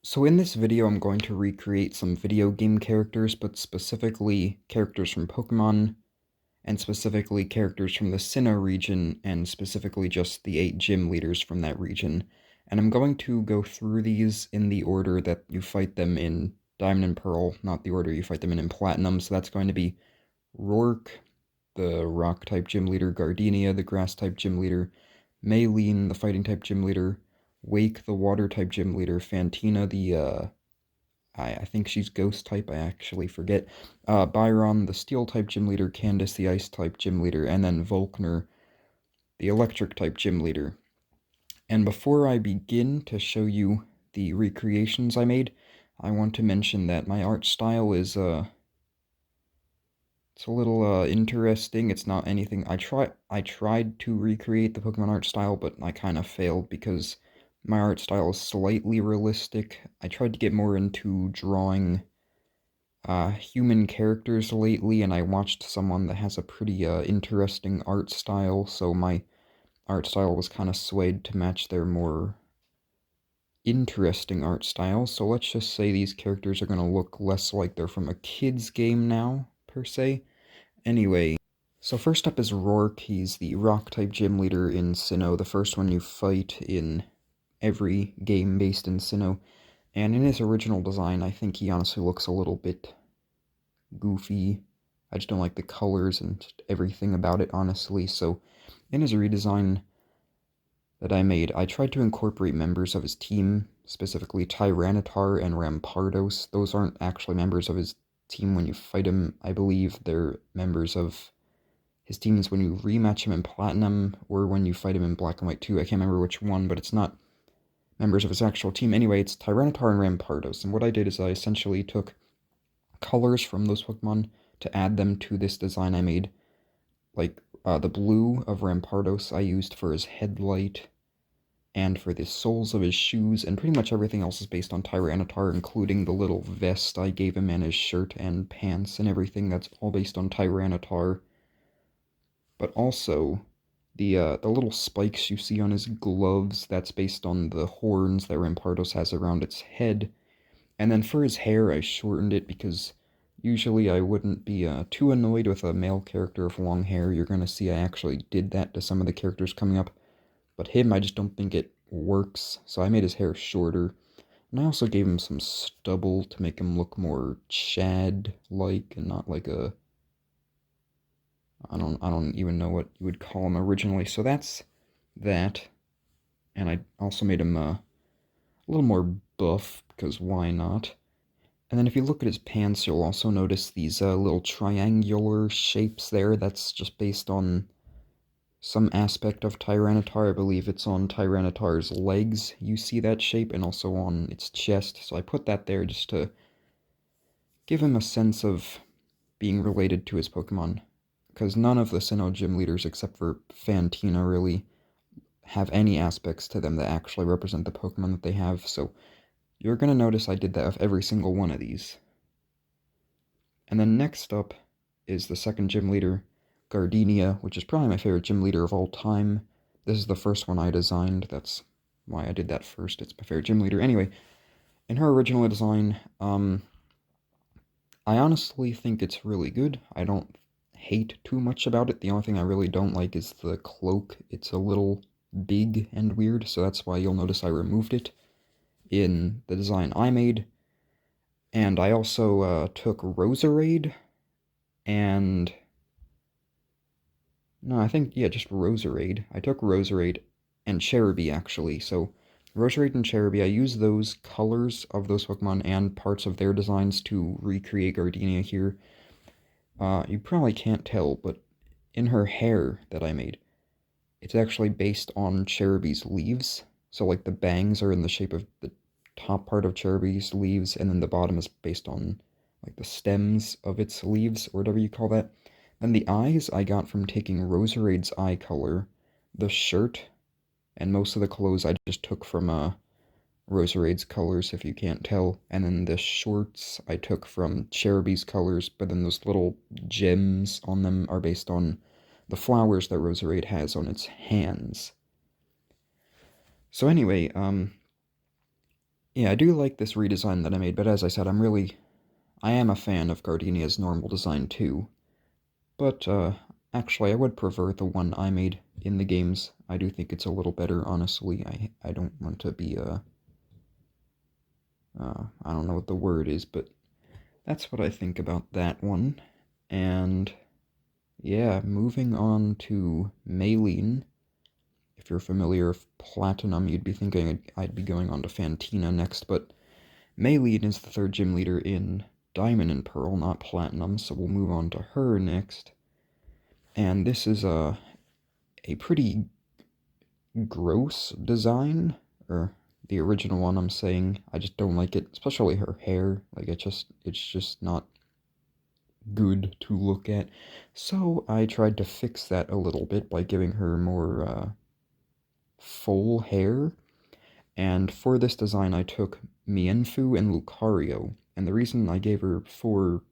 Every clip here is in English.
So in this video, I'm going to recreate some video game characters, but specifically characters from Pokemon, and specifically characters from the Sinnoh region, and specifically just the 8 gym leaders from that region. And I'm going to go through these in the order that you fight them in Diamond and Pearl, not the order you fight them in Platinum. So that's going to be Roark, the Rock-type gym leader, Gardenia, the Grass-type gym leader, Maylene, the Fighting-type gym leader, Wake, the Water-type gym leader, Fantina, I think she's Ghost-type, I actually forget, Byron, the Steel-type gym leader, Candice, the Ice-type gym leader, and then Volkner, the Electric-type gym leader. And before I begin to show you the recreations I made, I want to mention that my art style is, it's a little interesting. It's not anything. I tried to recreate the Pokemon art style, but I kind of failed because my art style is slightly realistic. I tried to get more into drawing human characters lately, and I watched someone that has a pretty interesting art style, so my art style was kind of swayed to match their more interesting art style. So let's just say these characters are going to look less like they're from a kid's game now, per se. Anyway, so first up is Roark. He's the Rock-type gym leader in Sinnoh, the first one you fight in every game based in Sinnoh. And in his original design, I think he honestly looks a little bit goofy. I just don't like the colors and everything about it, honestly. So in his redesign that I made, I tried to incorporate members of his team, specifically Tyranitar and Rampardos. Those aren't actually members of his team when you fight him. I believe they're members of his teams when you rematch him in Platinum, or when you fight him in Black and White 2. I can't remember which one, but it's not members of his actual team. Anyway, it's Tyranitar and Rampardos, and what I did is I essentially took colors from those Pokemon to add them to this design I made. Like, the blue of Rampardos I used for his headlight, and for the soles of his shoes, and pretty much everything else is based on Tyranitar, including the little vest I gave him and his shirt and pants and everything. That's all based on Tyranitar. But also, the little spikes you see on his gloves, that's based on the horns that Rampardos has around its head. And then for his hair, I shortened it because usually I wouldn't be too annoyed with a male character with long hair. You're going to see I actually did that to some of the characters coming up. But him, I just don't think it works, so I made his hair shorter. And I also gave him some stubble to make him look more Chad-like and not like a... I don't even know what you would call him originally. So that's that. And I also made him a little more buff, because why not? And then if you look at his pants, you'll also notice these little triangular shapes there. That's just based on some aspect of Tyranitar. I believe it's on Tyranitar's legs. You see that shape, and also on its chest. So I put that there just to give him a sense of being related to his Pokemon. Because none of the Sinnoh gym leaders, except for Fantina, really have any aspects to them that actually represent the Pokemon that they have. So you're going to notice I did that with every single one of these. And then next up is the second gym leader, Gardenia, which is probably my favorite gym leader of all time. This is the first one I designed. That's why I did that first. It's my favorite gym leader. Anyway, in her original design, I honestly think it's really good. I don't hate too much about it. The only thing I really don't like is the cloak. It's a little big and weird, so that's why you'll notice I removed it in the design I made. And I also took Roserade and... No, I think, yeah, just Roserade. I took Roserade and Cherubi, actually. So, Roserade and Cherubi, I used those colors of those Pokemon and parts of their designs to recreate Gardenia here. You probably can't tell, but in her hair that I made, it's actually based on Cherubi's leaves. So, like, the bangs are in the shape of the top part of Cherubi's leaves, and then the bottom is based on, like, the stems of its leaves, or whatever you call that. And the eyes I got from taking Roserade's eye color. The shirt and most of the clothes I just took from Roserade's colors, if you can't tell. And then the shorts I took from Cherubi's colors, but then those little gems on them are based on the flowers that Roserade has on its hands. So anyway, Yeah, I do like this redesign that I made, but as I said, I am a fan of Gardenia's normal design too. But, actually, I would prefer the one I made in the games. I do think it's a little better, honestly. I don't want to be, I don't know what the word is, but that's what I think about that one. And, yeah, moving on to Maylene. If you're familiar with Platinum, you'd be thinking I'd be going on to Fantina next, but Maylene is the third gym leader in Diamond and Pearl, not Platinum, so we'll move on to her next. And this is a pretty gross design, or the original one I'm saying. I just don't like it, especially her hair. Like it's just not good to look at. So I tried to fix that a little bit by giving her more full hair. And for this design I took Mienfoo and Lucario. And the reason I gave her 4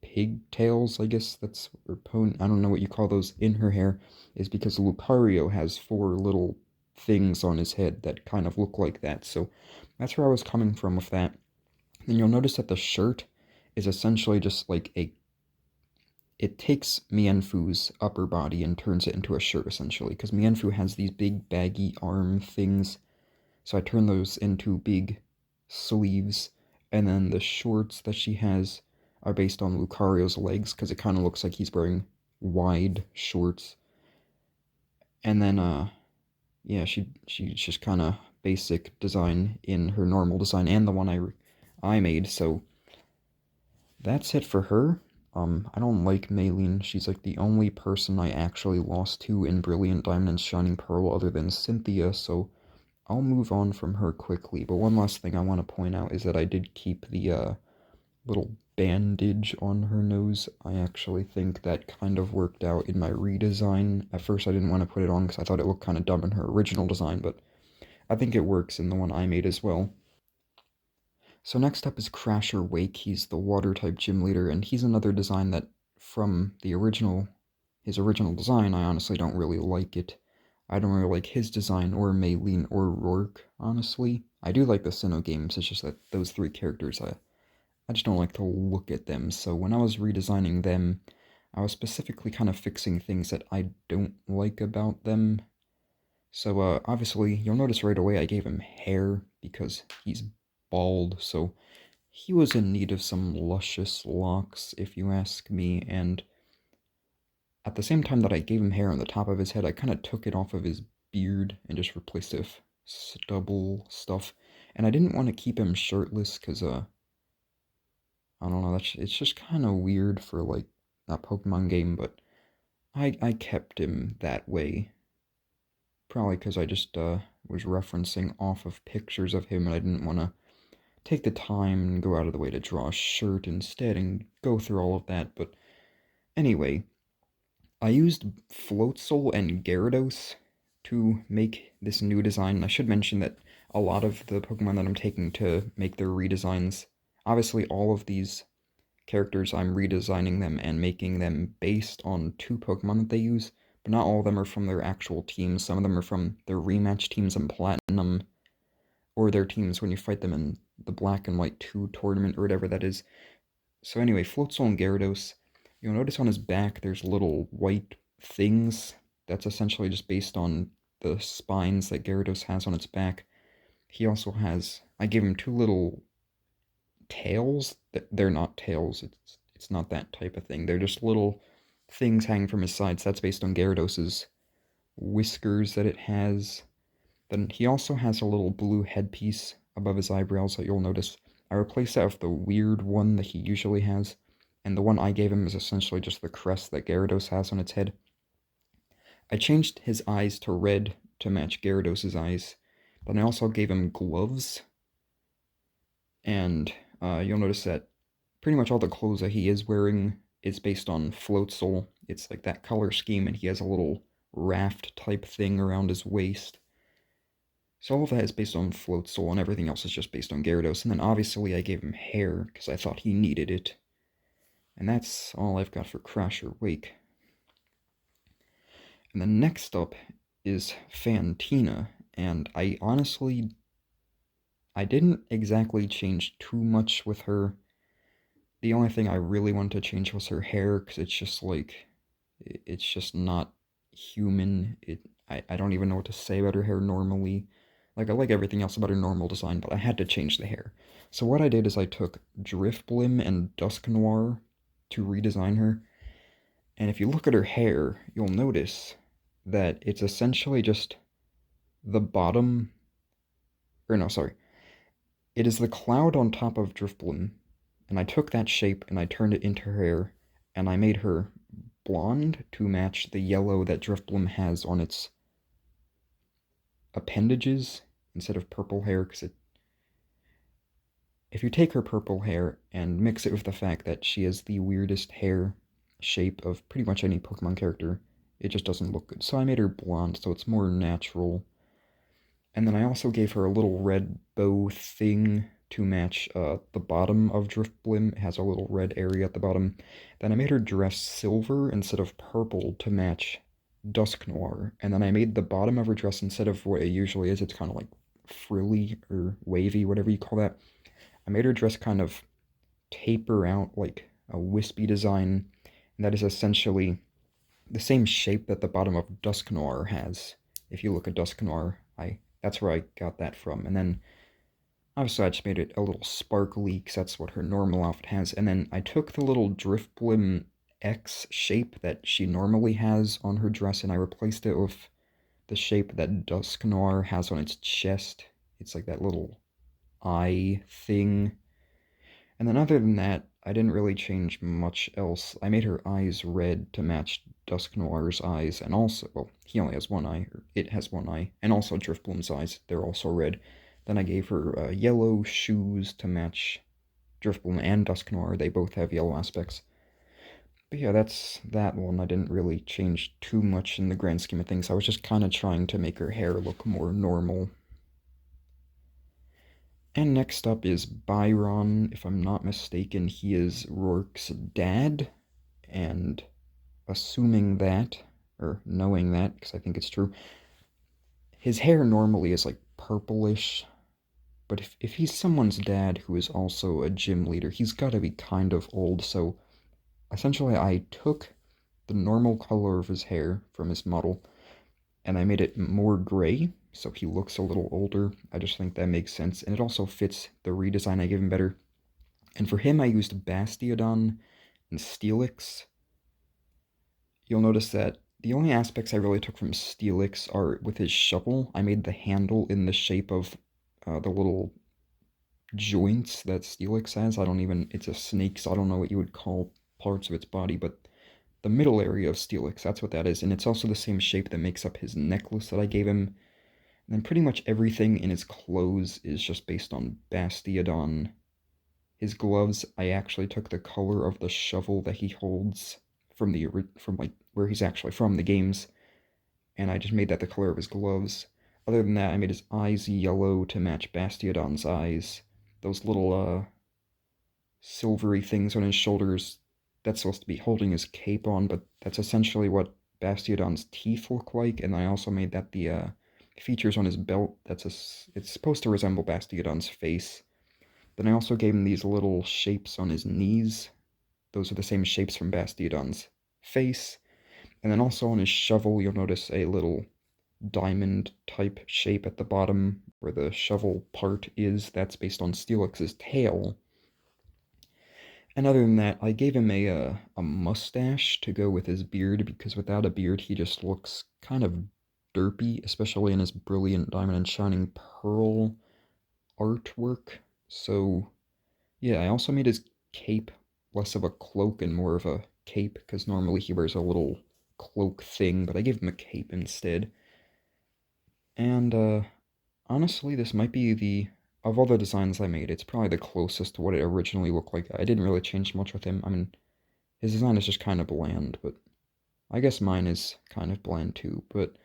pigtails, I guess that's, or I don't know what you call those, in her hair, is because Lucario has 4 little things on his head that kind of look like that. So that's where I was coming from with that. And you'll notice that the shirt is essentially just like it takes Mienfoo's upper body and turns it into a shirt essentially, because Mienfoo has these big baggy arm things, so I turn those into big sleeves, and then the shorts that she has are based on Lucario's legs, because it kind of looks like he's wearing wide shorts. And then, yeah, she's just kind of basic design in her normal design and the one I made, so that's it for her. I don't like Maylene. She's like the only person I actually lost to in Brilliant Diamond and Shining Pearl other than Cynthia, so I'll move on from her quickly. But one last thing I want to point out is that I did keep the little bandage on her nose. I actually think that kind of worked out in my redesign. At first I didn't want to put it on because I thought it looked kind of dumb in her original design, but I think it works in the one I made as well. So next up is Crasher Wake. He's the water-type gym leader, and he's another design that, from his original design, I honestly don't really like it. I don't really like his design, or Maylene, or Roark, honestly. I do like the Sinnoh games, it's just that those 3 characters, I just don't like to look at them, so when I was redesigning them, I was specifically kind of fixing things that I don't like about them. So, obviously, you'll notice right away I gave him hair, because he's bald, so he was in need of some luscious locks, if you ask me, and at the same time that I gave him hair on the top of his head, I kind of took it off of his beard and just replaced it with stubble stuff. And I didn't want to keep him shirtless, because, I don't know, it's just kind of weird for, like, a Pokemon game, but I kept him that way. Probably because I just, was referencing off of pictures of him, and I didn't want to take the time and go out of the way to draw a shirt instead and go through all of that, but anyway, I used Floatzel and Gyarados to make this new design. I should mention that a lot of the Pokemon that I'm taking to make their redesigns, obviously all of these characters I'm redesigning them and making them based on 2 Pokemon that they use, but not all of them are from their actual teams. Some of them are from their rematch teams in Platinum, or their teams when you fight them in the Black and White 2 tournament, or whatever that is. So anyway, Floatzel and Gyarados, you'll notice on his back there's little white things. That's essentially just based on the spines that Gyarados has on its back. He also has, I gave him 2 little tails. They're not tails, it's not that type of thing. They're just little things hanging from his sides. That's based on Gyarados' whiskers that it has. Then he also has a little blue headpiece above his eyebrows that you'll notice. I replaced that with the weird one that he usually has, and the one I gave him is essentially just the crest that Gyarados has on its head. I changed his eyes to red to match Gyarados' eyes. Then I also gave him gloves, and you'll notice that pretty much all the clothes that he is wearing is based on Floatzel. It's like that color scheme, and he has a little raft type thing around his waist. So all of that is based on Floatzel, and everything else is just based on Gyarados. And then obviously I gave him hair, because I thought he needed it. And that's all I've got for Crasher Wake. And then next up is Fantina, and I honestly I didn't exactly change too much with her. The only thing I really wanted to change was her hair, because it's just like, it's just not human. I don't even know what to say about her hair normally. Like, I like everything else about her normal design, but I had to change the hair. So what I did is I took Driftblim and Dusk Noir to redesign her, and if you look at her hair, you'll notice that it's essentially just the bottom, or no, sorry, it is the cloud on top of Driftblim, and I took that shape and I turned it into her hair, and I made her blonde to match the yellow that Driftblim has on its appendages instead of purple hair, because if you take her purple hair and mix it with the fact that she has the weirdest hair shape of pretty much any Pokemon character, it just doesn't look good. So I made her blonde, so it's more natural. And then I also gave her a little red bow thing to match the bottom of Driftblim. It has a little red area at the bottom. Then I made her dress silver instead of purple to match Dusk Noir. And then I made the bottom of her dress, instead of what it usually is, it's kind of like frilly or wavy, whatever you call that. I made her dress kind of taper out like a wispy design. And that is essentially the same shape that the bottom of Dusk Noir has. If you look at Dusk Noir, that's where I got that from. And then obviously I just made it a little sparkly, because that's what her normal outfit has. And then I took the little Driftblim X shape that she normally has on her dress, and I replaced it with the shape that Dusk Noir has on its chest. It's like that little eye thing. And then other than that, I didn't really change much else. I made her eyes red to match Dusk Noir's eyes, and also, well, he only has one eye, or it has one eye, and also Driftbloom's eyes, they're also red. Then I gave her yellow shoes to match Driftbloom and Dusk Noir, they both have yellow aspects. But yeah, that's that one. I didn't really change too much in the grand scheme of things. I was just kind of trying to make her hair look more normal. And next up is Byron. If I'm not mistaken, he is Roark's dad. And assuming that, or knowing that, because I think it's true, his hair normally is like purplish. But if he's someone's dad who is also a gym leader, he's got to be kind of old. So essentially, I took the normal color of his hair from his model and I made it more gray, so he looks a little older. I just think that makes sense, and it also fits the redesign I gave him better. And for him, I used Bastiodon and Steelix. You'll notice that the only aspects I really took from Steelix are with his shovel. I made the handle in the shape of the little joints that Steelix has. It's a snake, so I don't know what you would call parts of its body, but the middle area of Steelix, that's what that is. And it's also the same shape that makes up his necklace that I gave him. And then pretty much everything in his clothes is just based on Bastiodon. His gloves, I actually took the color of the shovel that he holds from like where he's actually from, the games, and I just made that the color of his gloves. Other than that, I made his eyes yellow to match Bastiodon's eyes. Those little silvery things on his shoulders, that's supposed to be holding his cape on, but that's essentially what Bastiodon's teeth look like. And I also made that the features on his belt. It's supposed to resemble Bastiodon's face. Then I also gave him these little shapes on his knees. Those are the same shapes from Bastiodon's face. And then also on his shovel, you'll notice a little diamond type shape at the bottom where the shovel part is. That's based on Steelix's tail. And other than that, I gave him a mustache to go with his beard, because without a beard he just looks kind of derpy, especially in his brilliant Diamond and Shining Pearl artwork. So yeah, I also made his cape less of a cloak and more of a cape, because normally he wears a little cloak thing, but I gave him a cape instead. And honestly, this might be of all the designs I made, it's probably the closest to what it originally looked like. I didn't really change much with him. I mean, his design is just kind of bland, but I guess mine is kind of bland too. But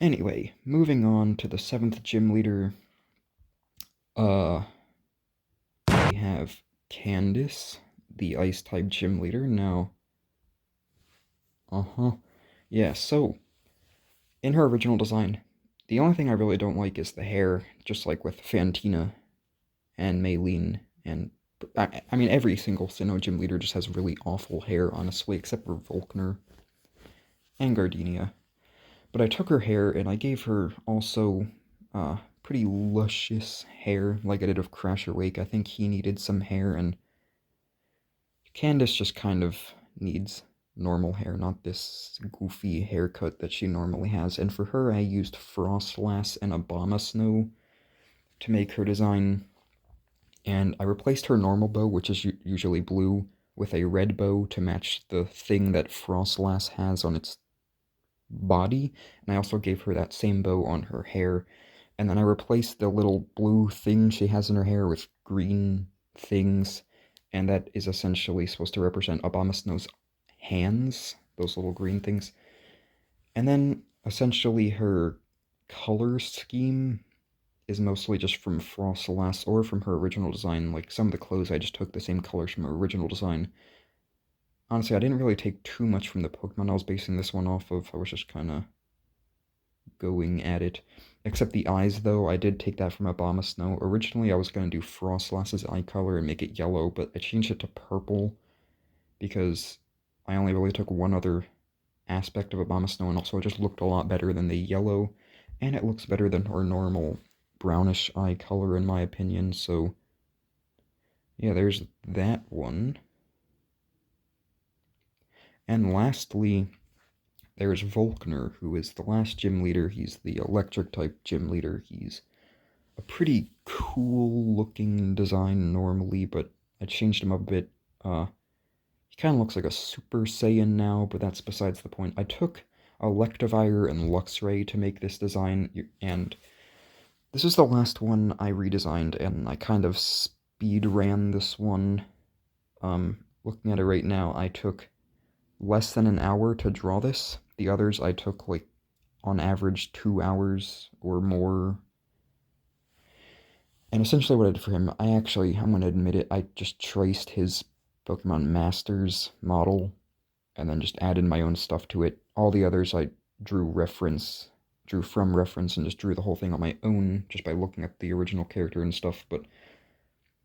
anyway, moving on to the 7th gym leader. We have Candice, the Ice-type gym leader. Now, yeah, so in her original design, The only thing I really don't like is the hair, just like with Fantina and Maylene, and I mean every single Sinnoh gym leader just has really awful hair, honestly, except for Volkner and Gardenia. But I took her hair and I gave her also pretty luscious hair, like I did of Crasher Wake. I think he needed some hair, and Candice just kind of needs normal hair, not this goofy haircut that she normally has. And for her, I used Frostlass and Abomasnow to make her design. And I replaced her normal bow, which is usually blue, with a red bow to match the thing that Frostlass has on its body. And I also gave her that same bow on her hair. And then I replaced the little blue thing she has in her hair with green things, and that is essentially supposed to represent Abomasnow's hands, those little green things. And then essentially her color scheme is mostly just from Frostlass or from her original design. Like some of the clothes I just took the same colors from her original design. Honestly, I didn't really take too much from the Pokemon I was basing this one off of. I was just kind of going at it. Except the eyes, though, I did take that from Abomasnow. Originally, I was going to do Frostlass's eye color and make it yellow, but I changed it to purple because I only really took one other aspect of Abomasnow, and also it just looked a lot better than the yellow, and it looks better than her normal brownish eye color, in my opinion, so yeah, there's that one. And lastly, there's Volkner, who is the last gym leader. He's the electric-type gym leader. He's a pretty cool-looking design normally, but I changed him up a bit. He kind of looks like a Super Saiyan now, but that's besides the point. I took Electivire and Luxray to make this design, and this is the last one I redesigned, and I kind of speed ran this one. Looking at it right now, I took less than an hour to draw this. The others I took, like, on average 2 hours or more. And essentially what I did for him, I'm going to admit it, I just traced his Pokemon Masters model and then just added my own stuff to it. All the others I drew from reference, and just drew the whole thing on my own just by looking at the original character and stuff, but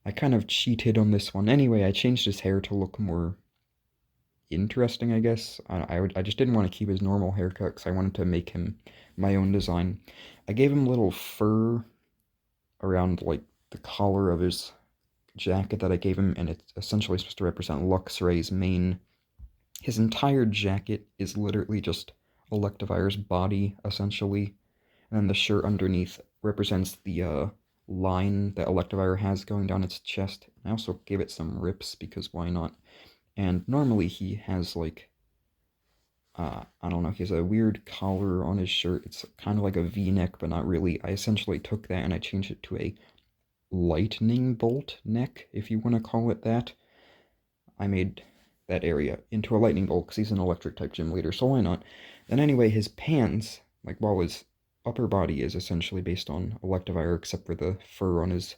I kind of cheated on this one. Anyway, I changed his hair to look more interesting, I guess. I just didn't want to keep his normal haircut because I wanted to make him my own design. I gave him a little fur around, like, the collar of his jacket that I gave him, and it's essentially supposed to represent Luxray's mane. His entire jacket is literally just Electivire's body, essentially, and then the shirt underneath represents the line that Electivire has going down its chest. I also gave it some rips, because why not? And normally he has, like, I don't know, he has a weird collar on his shirt. It's kind of like a V-neck, but not really. I essentially took that and I changed it to a lightning bolt neck, if you want to call it that. I made that area into a lightning bolt because he's an electric-type gym leader, so why not? Then anyway, his pants, like, while his upper body is essentially based on Electivire, except for the fur on his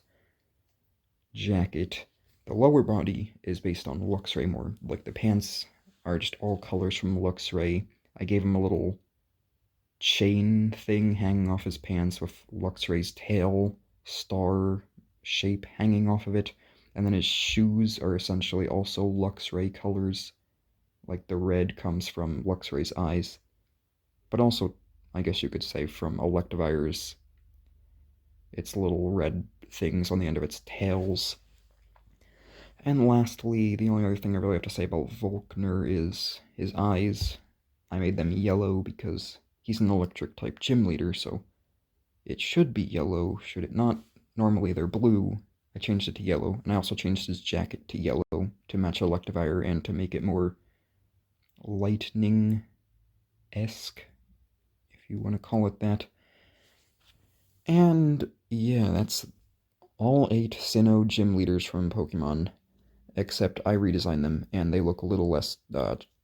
jacket, the lower body is based on Luxray more. Like, the pants are just all colors from Luxray. I gave him a little chain thing hanging off his pants with Luxray's tail star shape hanging off of it. And then his shoes are essentially also Luxray colors. Like, the red comes from Luxray's eyes. But also, I guess you could say, from Electivire's, its little red things on the end of its tails. And lastly, the only other thing I really have to say about Volkner is his eyes. I made them yellow because he's an electric-type gym leader, so it should be yellow, should it not? Normally they're blue. I changed it to yellow, and I also changed his jacket to yellow to match Electivire and to make it more lightning-esque, if you want to call it that. And yeah, that's all 8 Sinnoh gym leaders from Pokemon, except I redesigned them, and they look a little less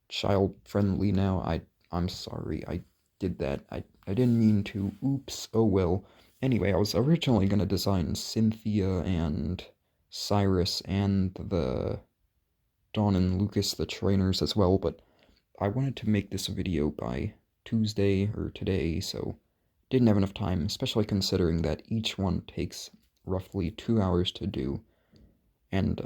child-friendly now. I'm sorry, I did that. I didn't mean to. Oops, oh well. Anyway, I was originally going to design Cynthia and Cyrus and the Dawn and Lucas, the trainers, as well, but I wanted to make this video by Tuesday or today, so didn't have enough time, especially considering that each one takes roughly 2 hours to do. And,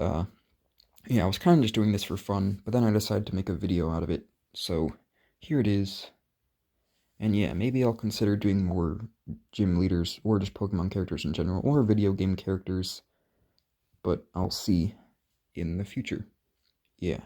yeah, I was kind of just doing this for fun, but then I decided to make a video out of it, so here it is. And yeah, maybe I'll consider doing more gym leaders, or just Pokemon characters in general, or video game characters, but I'll see in the future. Yeah.